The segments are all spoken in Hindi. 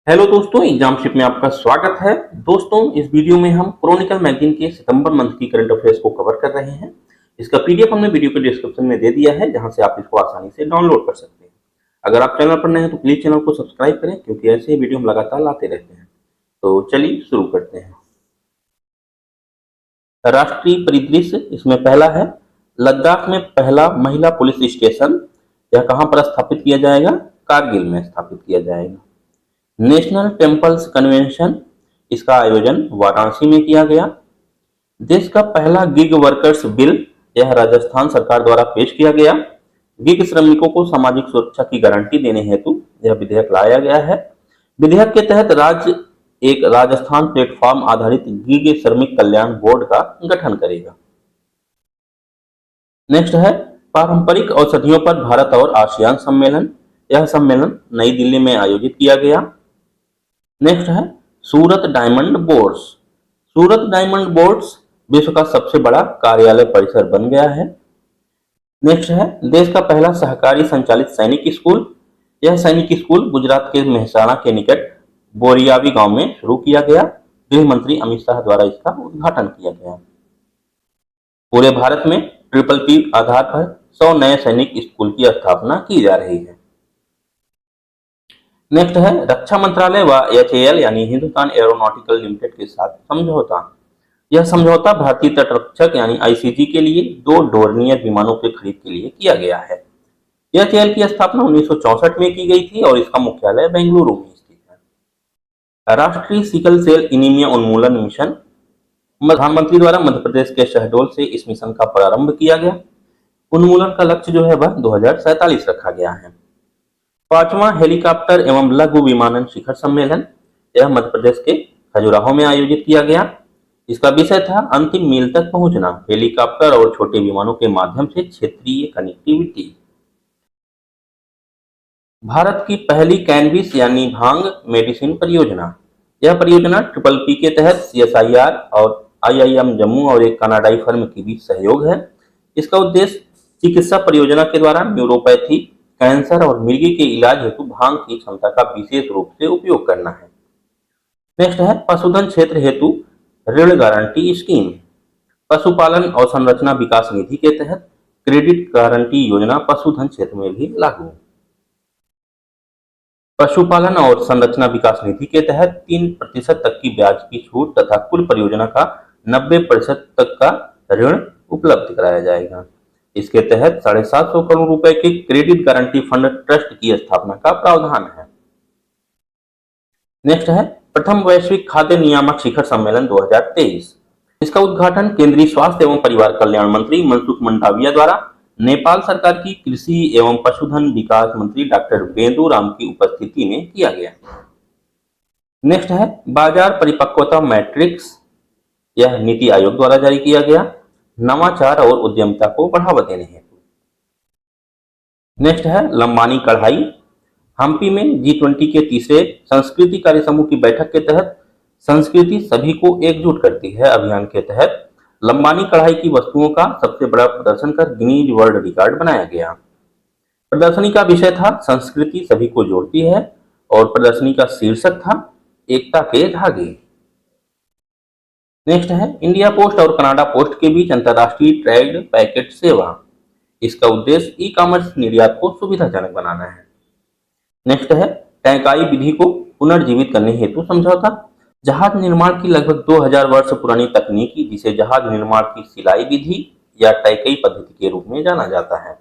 हेलो दोस्तों, एग्जामशिप में आपका स्वागत है। दोस्तों, इस वीडियो में हम क्रॉनिकल मैगजीन के सितंबर मंथ की करंट अफेयर्स को कवर कर रहे हैं। इसका पीडीएफ हमने वीडियो के डिस्क्रिप्शन में दे दिया है, जहां से आप इसको आसानी से डाउनलोड कर सकते हैं। अगर आप चैनल पर नए हैं तो प्लीज चैनल को सब्सक्राइब करें, क्योंकि ऐसे ही वीडियो हम लगातार लाते रहते हैं। तो चलिए शुरू करते हैं। राष्ट्रीय परिदृश्य इसमें पहला है, लद्दाख में पहला महिला पुलिस स्टेशन। यह कहां पर स्थापित किया जाएगा? कारगिल में स्थापित किया जाएगा। नेशनल टेम्पल्स कन्वेंशन, इसका आयोजन वाराणसी में किया गया। देश का पहला गिग वर्कर्स बिल, यह राजस्थान सरकार द्वारा पेश किया गया। गिग श्रमिकों को सामाजिक सुरक्षा की गारंटी देने हेतु यह विधेयक लाया गया है। विधेयक के तहत राज्य एक राजस्थान प्लेटफॉर्म आधारित गिग श्रमिक कल्याण बोर्ड का गठन करेगा। नेक्स्ट है, पारंपरिक औषधियों पर भारत और आसियान सम्मेलन। यह सम्मेलन नई दिल्ली में आयोजित किया गया। नेक्स्ट है, सूरत डायमंड बोर्ड्स। सूरत डायमंड बोर्ड्स विश्व का सबसे बड़ा कार्यालय परिसर बन गया है। नेक्स्ट है, देश का पहला सहकारी संचालित सैनिक स्कूल। यह सैनिक स्कूल गुजरात के मेहसाणा के निकट बोरियावी गांव में शुरू किया गया। गृह मंत्री अमित शाह द्वारा इसका उद्घाटन किया गया। पूरे भारत में PPP आधार पर 100 नए सैनिक स्कूल की स्थापना की जा रही है। नेक्स्ट है, रक्षा मंत्रालय व HAL यानी हिंदुस्तान एरोनॉटिकल लिमिटेड के साथ समझौता। यह समझौता भारतीय तटरक्षक यानी ICG के लिए 2 डोर्नियर विमानों के खरीद के लिए किया गया है। HAL की स्थापना 1964 में की गई थी और इसका मुख्यालय बेंगलुरु में स्थित है। राष्ट्रीय सिकल सेल एनीमिया उन्मूलन मिशन, प्रधानमंत्री द्वारा मध्य प्रदेश के शहडोल से इस मिशन का प्रारंभ किया गया। उन्मूलन का लक्ष्य जो है वह 2047 रखा गया है। 5वां हेलीकॉप्टर एवं लघु विमानन शिखर सम्मेलन, यह मध्य प्रदेश के खजुराहो में आयोजित किया गया। इसका विषय था अंतिम मील तक पहुंचना, हेलीकॉप्टर और छोटे विमानों के माध्यम से क्षेत्रीय कनेक्टिविटी। भारत की पहली कैनबिस यानी भांग मेडिसिन परियोजना। यह परियोजना PPP के तहत CSIR और IIM जम्मू और एक कनाडाई फर्म के बीच सहयोग है। इसका उद्देश्य चिकित्सा परियोजना के द्वारा न्यूरोपैथी, कैंसर और मिर्गी के इलाज हेतु भांग की क्षमता का विशेष रूप से उपयोग करना है। नेक्स्ट है, पशुधन क्षेत्र हेतु ऋण गारंटी स्कीम। पशुपालन और संरचना विकास निधि के तहत क्रेडिट गारंटी योजना पशुधन क्षेत्र में भी लागू। पशुपालन और संरचना विकास निधि के तहत 3% तक की ब्याज की छूट तथा कुल परियोजना का 90% तक का ऋण उपलब्ध कराया जाएगा। इसके तहत 750 करोड़ रुपए के क्रेडिट गारंटी फंड ट्रस्ट की स्थापना का प्रावधान है। नेक्स्ट है, प्रथम वैश्विक खाद्य नियामक शिखर सम्मेलन 2023। इसका उद्घाटन केंद्रीय स्वास्थ्य एवं परिवार कल्याण मंत्री मनसुख मंडाविया द्वारा नेपाल सरकार की कृषि एवं पशुधन विकास मंत्री डॉक्टर बेंदू राम की उपस्थिति में किया गया। नेक्स्ट है, बाजार परिपक्वता मैट्रिक्स। यह नीति आयोग द्वारा जारी किया गया, नवाचार और उद्यमिता को बढ़ावा देने हेतु। नेक्स्ट है, लंबानी कढ़ाई। हम्पी में G20 के तीसरे संस्कृति कार्य समूह की बैठक के तहत संस्कृति सभी को एकजुट करती है अभियान के तहत लंबानी कढ़ाई की वस्तुओं का सबसे बड़ा प्रदर्शन कर गिनीज वर्ल्ड रिकॉर्ड बनाया गया। प्रदर्शनी का विषय था संस्कृति सभी को जोड़ती है और प्रदर्शनी का शीर्षक था एकता के धागे। नेक्स्ट है, इंडिया पोस्ट और कनाडा पोस्ट के बीच अंतर्राष्ट्रीय ट्रेड पैकेट सेवा। इसका उद्देश्य ई-कॉमर्स निर्यात को सुविधाजनक बनाना है। नेक्स्ट है, टैकाई विधि को पुनर्जीवित करने हेतु समझौता। जहाज निर्माण की लगभग 2000 वर्ष पुरानी तकनीकी, जिसे जहाज निर्माण की सिलाई विधि या टैकाई पद्धति के रूप में जाना जाता है।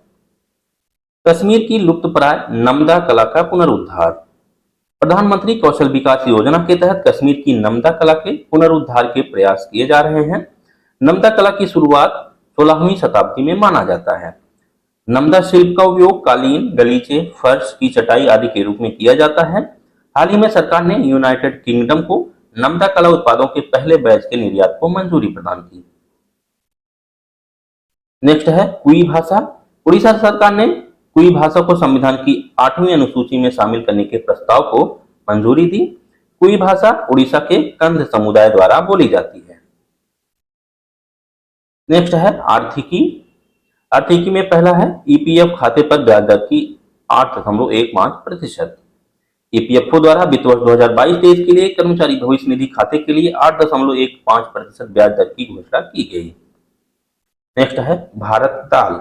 कश्मीर की लुप्तप्राय नम्दा कला का पुनरुद्धार। प्रधानमंत्री कौशल विकास योजना के तहत कश्मीर की नम्दा कला के पुनरुद्धार के प्रयास किए जा रहे हैं। नम्दा कला की शुरुआत 16वीं शताब्दी में माना जाता है। नम्दा शिल्प का उपयोग कालीन, गलीचे, फर्श की चटाई आदि के रूप में किया जाता है। हाल ही में सरकार ने यूनाइटेड किंगडम को नम्दा कला उत्पादों के पहले बैच के निर्यात को मंजूरी प्रदान की। नेक्स्ट है, कुई भाषा। उड़ीसा सरकार ने कुई भाषा को संविधान की 8वीं अनुसूची में शामिल करने के प्रस्ताव को मंजूरी दी। कुई भाषा उड़ीसा के कंध समुदाय द्वारा बोली जाती है। नेक्स्ट है, आर्थिकी। आर्थिकी में पहला है, EPF खाते पर ब्याज दर की 8.15%। ईपीएफओ द्वारा वित्त वर्ष 2022-23 के लिए कर्मचारी भविष्य निधि खाते के लिए 8.15% ब्याज दर की घोषणा की गई। नेक्स्ट है भारत दाल।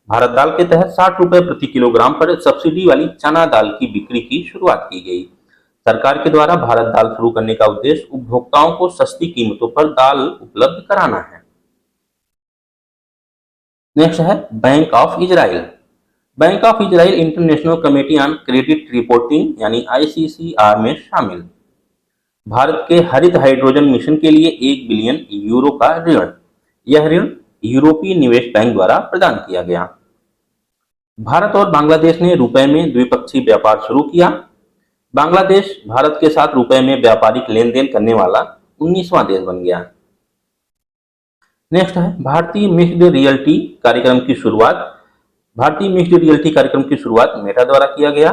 भारत दाल के तहत 60 रुपए प्रति किलोग्राम पर सब्सिडी वाली चना दाल की बिक्री की शुरुआत की गई। सरकार के द्वारा भारत दाल शुरू करने का उद्देश्य उपभोक्ताओं को सस्ती कीमतों पर दाल उपलब्ध कराना है। नेक्स्ट है bank of Israel. Bank of Israel international committee on credit reporting यानी ICCR में शामिल। भारत के हरित हाइड्रोजन मिशन के लिए 1 बिलियन यूरो का ऋण। यह ऋण यूरोपीय निवेश बैंक द्वारा प्रदान किया गया। भारत और बांग्लादेश ने रुपए में द्विपक्षीय व्यापार शुरू किया। बांग्लादेश भारत के साथ रुपए में व्यापारिक लेन देन करने वाला 19वां देश बन गया। नेक्स्ट है भारतीय मिक्स्ड रियल्टी कार्यक्रम की शुरुआत। भारतीय मिक्स्ड रियल्टी कार्यक्रम की शुरुआत मेटा द्वारा किया गया।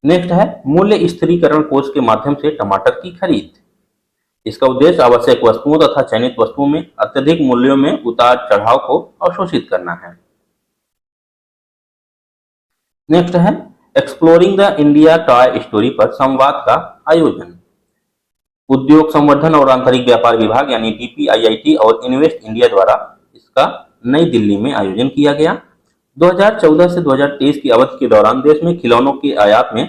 नेक्स्ट है मूल्य स्थिरीकरण कोष के माध्यम से टमाटर की खरीद। इसका उद्देश्य आवश्यक वस्तुओं तथा चयनित वस्तुओं में अत्यधिक मूल्यों में उतार चढ़ाव को अवशोषित करना है। नेक्स्ट है exploring the India toy story पर संवाद का आयोजन। उद्योग संवर्धन और आंतरिक व्यापार विभाग यानी DPIIT और इन्वेस्ट इंडिया द्वारा इसका नई दिल्ली में आयोजन किया गया। 2014 से 2023 की अवधि के दौरान देश में खिलौनों के आयात में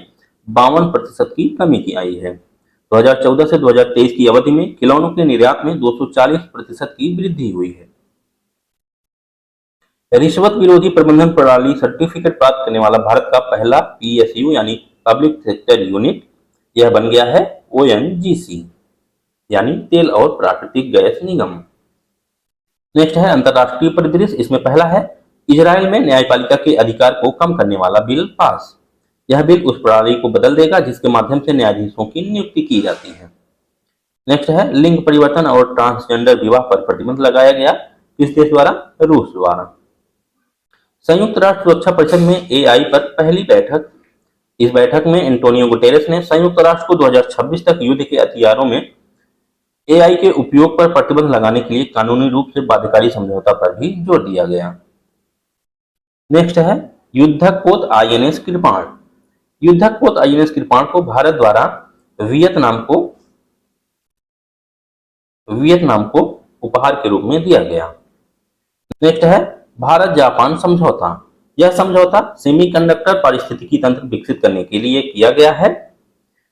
52% की कमी की आई है। 2014 से 2023 की अवधि में खिलौनों के निर्यात में 240% की वृद्धि हुई है। रिश्वत विरोधी प्रबंधन प्रणाली सर्टिफिकेट प्राप्त करने वाला भारत का पहला PSU यानी पब्लिक सेक्टर यूनिट यह बन गया है ONGC यानी तेल और प्राकृतिक गैस निगम। नेक्स्ट है अंतरराष्ट्रीय परिदृश्य। इसमें पहला है इजराइल में न्यायपालिका के अधिकार को कम करने वाला बिल पास। यह बिल उस प्रणाली को बदल देगा जिसके माध्यम से न्यायाधीशों की नियुक्ति की जाती है। नेक्स्ट है लिंग परिवर्तन और ट्रांसजेंडर विवाह पर प्रतिबंध लगाया गया। किस देश द्वारा? रूस द्वारा। संयुक्त राष्ट्र सुरक्षा परिषद में AI पर पहली बैठक। इस बैठक में एंटोनियो गुटेरेस ने संयुक्त राष्ट्र को 2026 तक युद्ध के हथियारों में AI के उपयोग पर प्रतिबंध लगाने के लिए कानूनी रूप से बाध्यकारी समझौता पर भी जोर दिया गया। नेक्स्ट है युद्धक पोत INS कृपाण। युद्धक पोत INS कृपाण को भारत द्वारा वियतनाम को उपहार के रूप में दिया गया। नेक्स्ट है भारत जापान समझौता। यह समझौता सेमीकंडक्टर पारिस्थितिकी तंत्र विकसित करने के लिए किया गया है।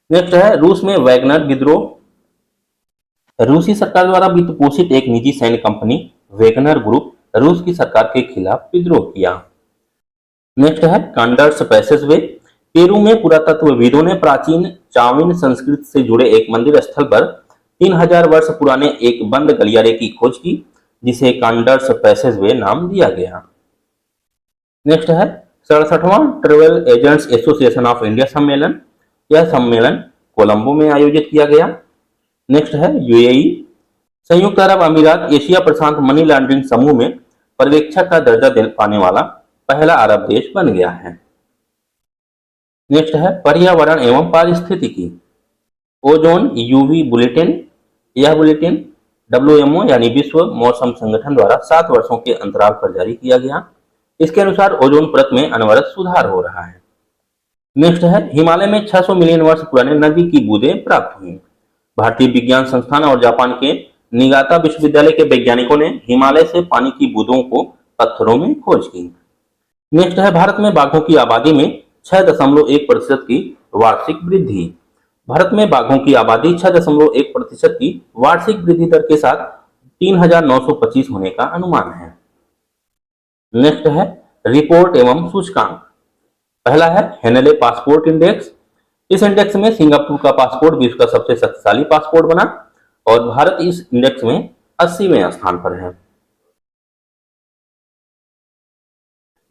नेक्स्ट है रूस में वैगनर विद्रोह। रूसी सरकार द्वारा वित्त पोषित एक निजी सैन्य कंपनी वैगनर ग्रुप रूस की सरकार के खिलाफ विद्रोह किया। नेक्स्ट है कांडर्स पैसेजवे। पेरू में पुरातत्वविदों ने प्राचीन चाविन संस्कृति से जुड़े एक मंदिर स्थल पर 3000 वर्ष पुराने एक बंद गलियारे की खोज की जिसे कांडर्स पैसेजवे नाम दिया गया। नेक्स्ट है 67वां travel agents association of India सम्मेलन। यह सम्मेलन कोलंबो में आयोजित किया गया। नेक्स्ट है UAE। संयुक्त अरब अमीरात एशिया प्रशांत मनी लॉन्ड्रिंग समूह में पर्यवेक्षक का दर्जा पाने वाला पहला अरब देश बन गया है। नेक्स्ट है पर्यावरण एवं पारिस्थितिकी। Ozone UV bulletin. यह बुलेटिन WMO यानी विश्व मौसम संगठन द्वारा 7 वर्षों के अंतराल पर जारी किया गया। इसके अनुसार ओजोन परत में अनवरत सुधार हो रहा है। नेक्स्ट है हिमालय में 600 मिलियन वर्ष पुराने नदी की बूंदें प्राप्त हुई। भारतीय विज्ञान संस्थान और जापान के निगाता विश्वविद्यालय के वैज्ञानिकों ने हिमालय से पानी की बूंदों को पत्थरों में खोज की। नेक्स्ट है भारत में बाघों की आबादी में 6.1% की वार्षिक वृद्धि। भारत में बाघों की आबादी 6.1% की वार्षिक वृद्धि दर के साथ 3925 होने का अनुमान है। नेक्स्ट है रिपोर्ट एवं सूचकांक। पहला है हेनले पासपोर्ट इंडेक्स। इस इंडेक्स में सिंगापुर का पासपोर्ट विश्व का सबसे शक्तिशाली पासपोर्ट बना और भारत इस इंडेक्स में 80वें स्थान पर है।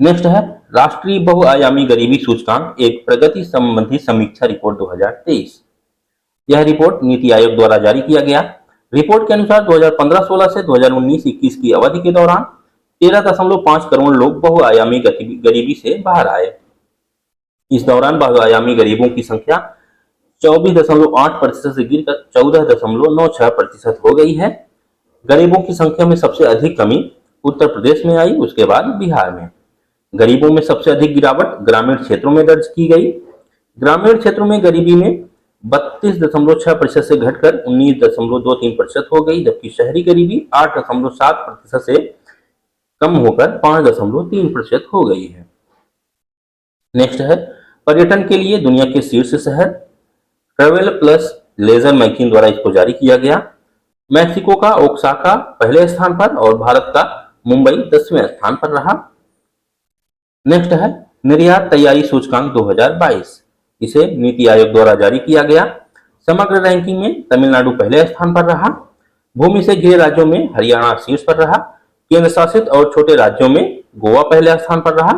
नेक्स्ट है राष्ट्रीय बहुआयामी गरीबी सूचकांक एक प्रगति संबंधी समीक्षा रिपोर्ट 2023। यह रिपोर्ट नीति आयोग द्वारा जारी किया गया। रिपोर्ट के अनुसार 2015-16 से 2019-21 की अवधि के दौरान 13.5 करोड़ लोग बहुआयामी गरीबी से बाहर आए। इस दौरान बहुआयामी गरीबों की संख्या 24.8% से गिरकर 14.96% हो गई है। गरीबों की संख्या में सबसे अधिक कमी उत्तर प्रदेश में आई, उसके बाद बिहार में। गरीबों में सबसे अधिक गिरावट ग्रामीण क्षेत्रों में दर्ज की गई। ग्रामीण क्षेत्रों में गरीबी में 32.6% से घटकर 19.23% हो गई, जबकि शहरी गरीबी 8.7% से कम होकर 5.3% हो गई है। नेक्स्ट है पर्यटन के लिए दुनिया के शीर्ष शहर। ट्रैवल प्लस लेजर मैगजीन द्वारा इसको जारी किया गया। मैक्सिको का ओक्साका पहले स्थान पर और भारत का मुंबई 10वें स्थान पर रहा। नेक्स्ट है निर्यात तैयारी सूचकांक 2022, इसे नीति आयोग द्वारा जारी किया गया। समग्र रैंकिंग में तमिलनाडु पहले स्थान पर रहा। भूमि से घिरे राज्यों में हरियाणा शीर्ष पर रहा। केंद्र शासित और छोटे राज्यों में गोवा पहले स्थान पर रहा।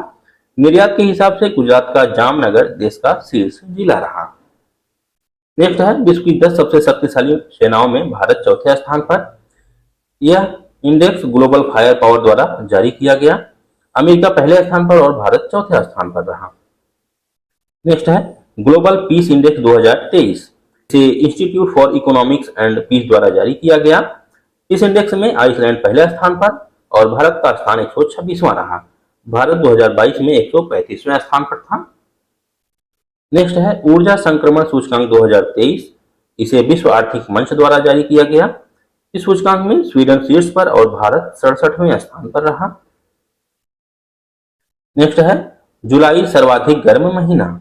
निर्यात के हिसाब से गुजरात का जामनगर देश का शीर्ष जिला रहा। नेक्स्ट है विश्व की 10 सबसे शक्तिशाली सेनाओं में भारत चौथे स्थान पर। यह इंडेक्स ग्लोबल फायर पावर द्वारा जारी किया गया। अमेरिका पहले स्थान पर और भारत चौथे स्थान पर रहा। नेक्स्ट है ग्लोबल पीस इंडेक्स 2023, इसे institute for economics and peace द्वारा जारी किया गया। इस इंडेक्स में आइसलैंड पहले स्थान पर और भारत का स्थान 126वां रहा। भारत 2022 में 135वें स्थान पर था। नेक्स्ट है ऊर्जा संक्रमण सूचकांक 2023, इसे विश्व आर्थिक मंच द्वारा जारी किया गया। इस सूचकांक में स्वीडन शीर्ष पर और भारत 67वें स्थान पर रहा। नेक्स्ट है जुलाई सर्वाधिक गर्म महीना।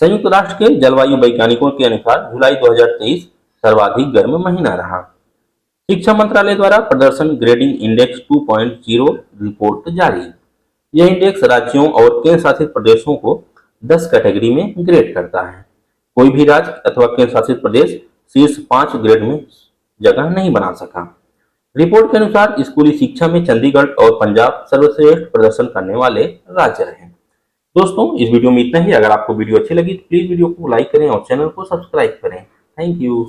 संयुक्त राष्ट्र के जलवायु वैज्ञानिकों के अनुसार जुलाई 2023 सर्वाधिक गर्म महीना रहा। शिक्षा मंत्रालय द्वारा प्रदर्शन ग्रेडिंग इंडेक्स 2.0 रिपोर्ट जारी। यह इंडेक्स राज्यों और केंद्र शासित प्रदेशों को 10 कैटेगरी में ग्रेड करता है। कोई भी राज्य अथवा केंद्र शासित प्रदेश शीर्ष 5 ग्रेड में जगह नहीं बना सका। रिपोर्ट के अनुसार स्कूली शिक्षा में चंडीगढ़ और पंजाब सर्वश्रेष्ठ प्रदर्शन करने वाले राज्य रहे। दोस्तों इस वीडियो में इतना ही। अगर आपको वीडियो अच्छी लगी तो प्लीज वीडियो को लाइक करें और चैनल को सब्सक्राइब करें। Thank you.